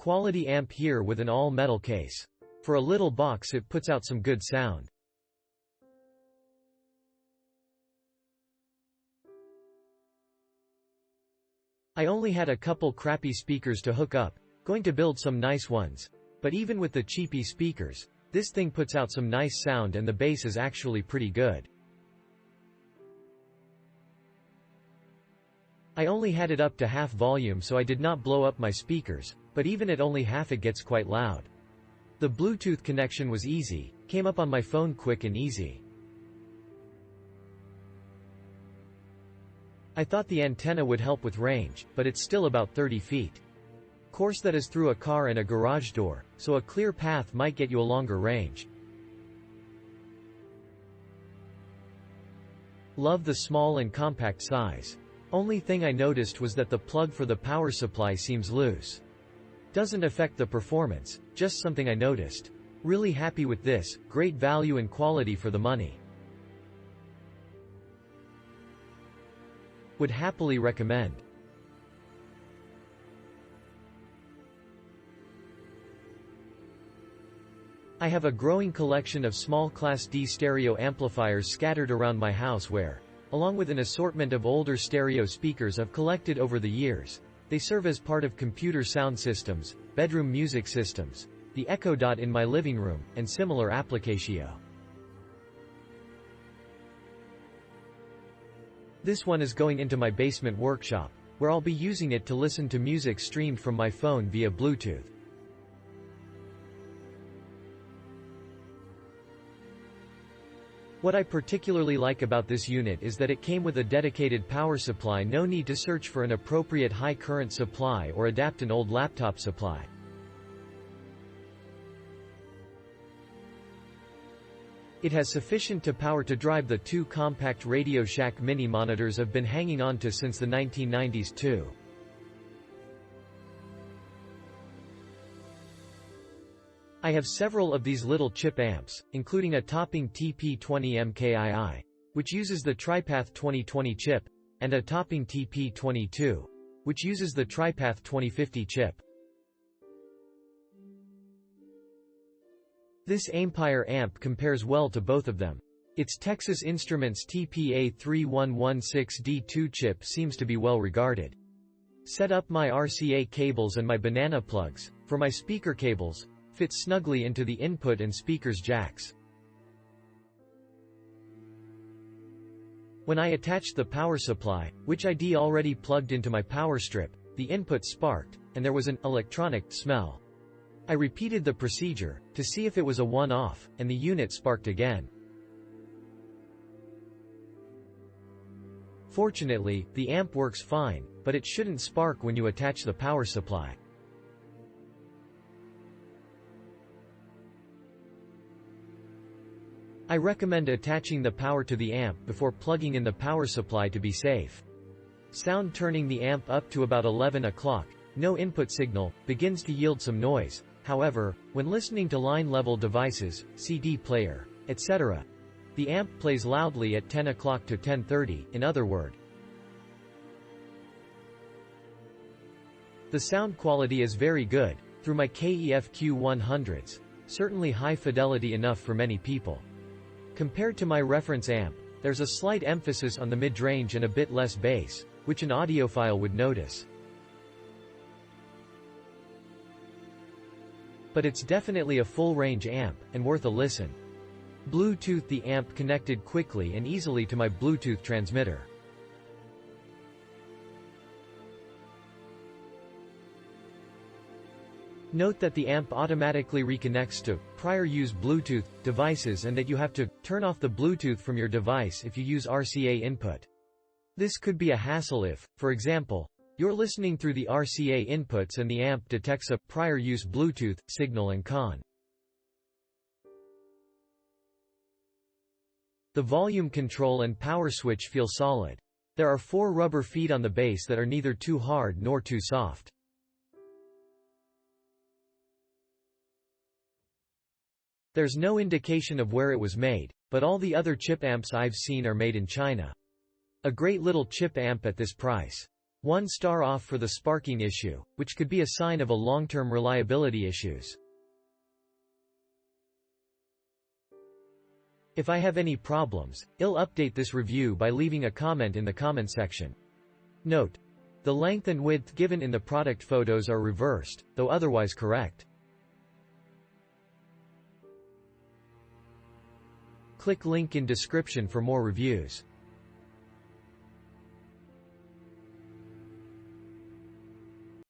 quality amp here with an all-metal case. For a little box it puts out some good sound. I only had a couple crappy speakers to hook up, going to build some nice ones. But even with the cheapy speakers, this thing puts out some nice sound and the bass is actually pretty good. I only had it up to half volume so I did not blow up my speakers, but even at only half it gets quite loud. The Bluetooth connection was easy, came up on my phone quick and easy. I thought the antenna would help with range, but it's still about 30 feet. Course that is through a car and a garage door, so a clear path might get you a longer range. Love the small and compact size. Only thing I noticed was that the plug for the power supply seems loose. Doesn't affect the performance, just something I noticed. Really happy with this, great value and quality for the money. Would happily recommend. I have a growing collection of small Class D stereo amplifiers scattered around my house where, along with an assortment of older stereo speakers I've collected over the years, they serve as part of computer sound systems, bedroom music systems, the Echo Dot in my living room, and similar applicatio. This one is going into my basement workshop, where I'll be using it to listen to music streamed from my phone via Bluetooth. What I particularly like about this unit is that it came with a dedicated power supply, no need to search for an appropriate high current supply or adapt an old laptop supply. It has sufficient power to drive the two compact Radio Shack mini monitors I've been hanging on to since the 1990s too. I have several of these little chip amps, including a topping TP20MKII, which uses the TriPath 2020 chip, and a topping TP22, which uses the TriPath 2050 chip. This Amplifier amp compares well to both of them. Its Texas Instruments TPA3116D2 chip seems to be well regarded. Set up my RCA cables and my banana plugs, for my speaker cables, fit snugly into the input and speakers jacks. When I attached the power supply, which I'd already plugged into my power strip, the input sparked, and there was an electronic smell. I repeated the procedure, to see if it was a one-off, and the unit sparked again. Fortunately, the amp works fine, but it shouldn't spark when you attach the power supply. I recommend attaching the power to the amp before plugging in the power supply to be safe. Sound turning the amp up to about 11 o'clock, no input signal, begins to yield some noise. However, when listening to line-level devices, CD player, etc., the amp plays loudly at 10 o'clock to 10:30, in other words. The sound quality is very good, through my KEF Q100s, certainly high fidelity enough for many people. Compared to my reference amp, there's a slight emphasis on the mid-range and a bit less bass, which an audiophile would notice. But it's definitely a full-range amp, and worth a listen. Bluetooth: the amp connected quickly and easily to my Bluetooth transmitter. Note that the amp automatically reconnects to prior use Bluetooth devices and that you have to turn off the Bluetooth from your device if you use RCA input. This could be a hassle if, for example, you're listening through the RCA inputs and the amp detects a prior use Bluetooth signal and con. The volume control and power switch feel solid. There are 4 rubber feet on the base that are neither too hard nor too soft. There's no indication of where it was made, but all the other chip amps I've seen are made in China. A great little chip amp at this price. 1 star off for the sparking issue, which could be a sign of a long-term reliability issues. If I have any problems, I'll update this review by leaving a comment in the comment section. Note: the length and width given in the product photos are reversed, though otherwise correct. Click link in description for more reviews.